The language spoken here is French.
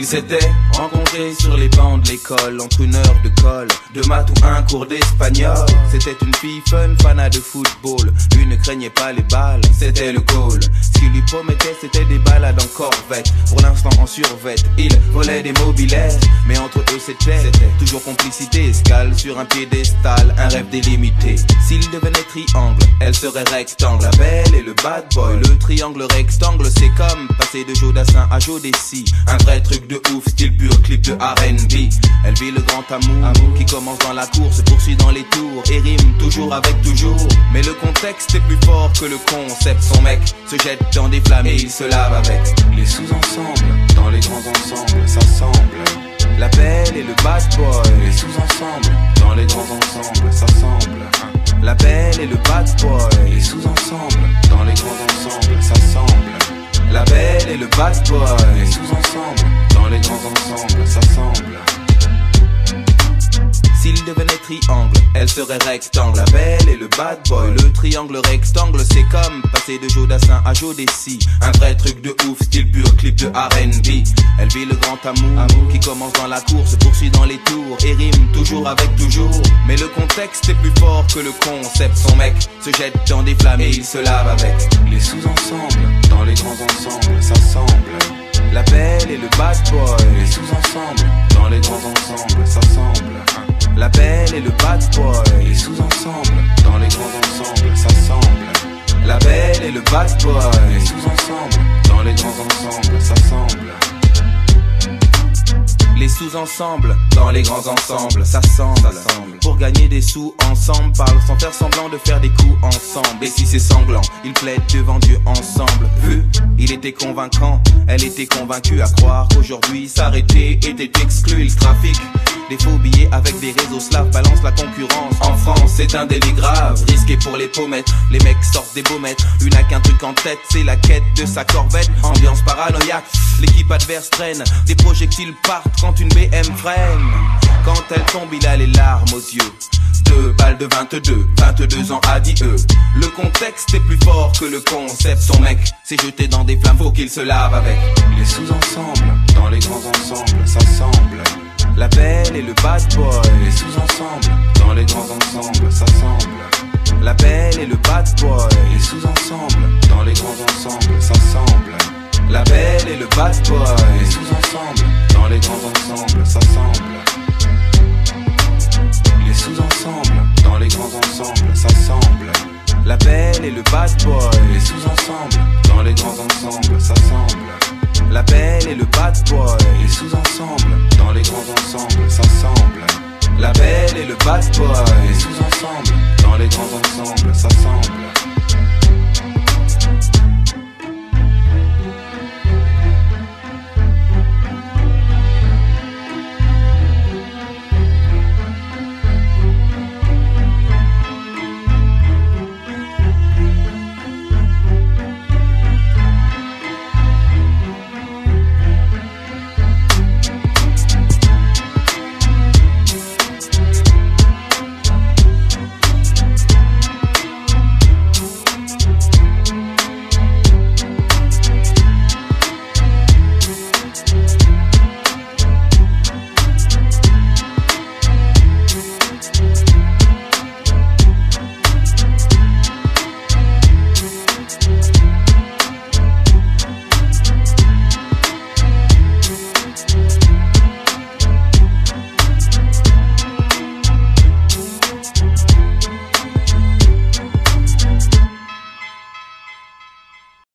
Ils s'étaient rencontrés sur les bancs de l'école, entre une heure de colle, de maths ou un cours d'espagnol. C'était une fille fun, fanat de football. Lui ne craignait pas les balles, c'était le goal. Ce qu'il lui promettait, c'était des balades en corvette. Pour l'instant en survette, il volait des mobilettes. Mais entre eux c'était toujours complicité. Escale sur un piédestal, un rêve délimité. S'il devenait triangle, elle serait rectangle. La belle et le bad boy, le triangle rectangle. C'est comme passer de Jodassin à Jodeci. Un vrai truc de ouf, style pur clip de R&B. Elle vit le grand amour qui commence dans la cour, se poursuit dans les tours et rime toujours avec toujours. Mais le contexte est plus fort que le concept. Son mec se jette dans des flammes et il se lave avec. Les sous-ensembles, dans les grands ensembles, ça semble. La belle et le bad boy. Les sous-ensembles, dans les grands ensembles, ça semble. La belle et le bad boy. Les sous-ensembles, dans les grands ensembles, ça semble. La belle et le bad boy. Les sous-ensembles, dans les grands ensembles, ça semble. S'il devenait triangle, elle serait rectangle. La belle et le bad boy, le triangle rectangle. C'est comme passer de Jodassin à Jodeci. Un vrai truc de ouf, style pur clip de R&B. Elle vit le grand amour qui commence dans la cour, se poursuit dans les tours et rime toujours avec toujours. Mais le contexte est plus fort que le concept. Son mec se jette dans des flammes et il se lave avec. Les sous-ensembles, dans les grands ensembles, ça semble. La belle et le bad boy. Les sous-ensembles, dans les grands ensembles, ça semble. La belle et le bad boy. Les sous-ensembles, dans les grands ensembles, ça semble. La belle et le bad boy. Les sous-ensembles, dans les grands ensembles, ça semble. Les sous-ensembles, dans les grands ensembles, ça semble. Pour gagner des sous ensemble, parle sans faire semblant de faire des coups ensemble. Et si c'est sanglant, ils plaident devant Dieu ensemble. Vu, il était convaincant, elle était convaincue à croire qu'aujourd'hui s'arrêter était exclu. Il trafique des faux billets avec des réseaux slaves, balance la concurrence. En France, c'est un délit grave, risqué pour les pommettes. Les mecs sortent des baumettes, une a qu'un truc en tête, c'est la quête de sa corvette. Ambiance paranoïaque, l'équipe adverse traîne, des projectiles partent quand une BM freine. Quand elle tombe, il a les larmes aux yeux. 2 balles de 22 ans a dit eux. Le contexte est plus fort que le concept. Son mec s'est jeté dans des flammes, faut qu'il se lave avec. Les sous-ensembles, dans les grands ensembles, ça semble. La belle et le bad boy. Les sous-ensembles, dans les grands ensembles, ça semble. La belle et le bad boy. Les sous-ensembles, dans les grands ensembles, ça semble. La belle et le bad boy. Les sous-ensembles, dans les grands ensembles, ça semble. Les sous-ensembles, dans les grands ensembles, ça semble. La belle et le bad boy. Les sous-ensembles, dans les grands ensembles, ça semble. La belle et le bad boy. Les sous-ensembles, dans les grands ensembles, ça semble. La belle et le bad boy. Les sous-ensembles, dans les grands ensembles, ça semble.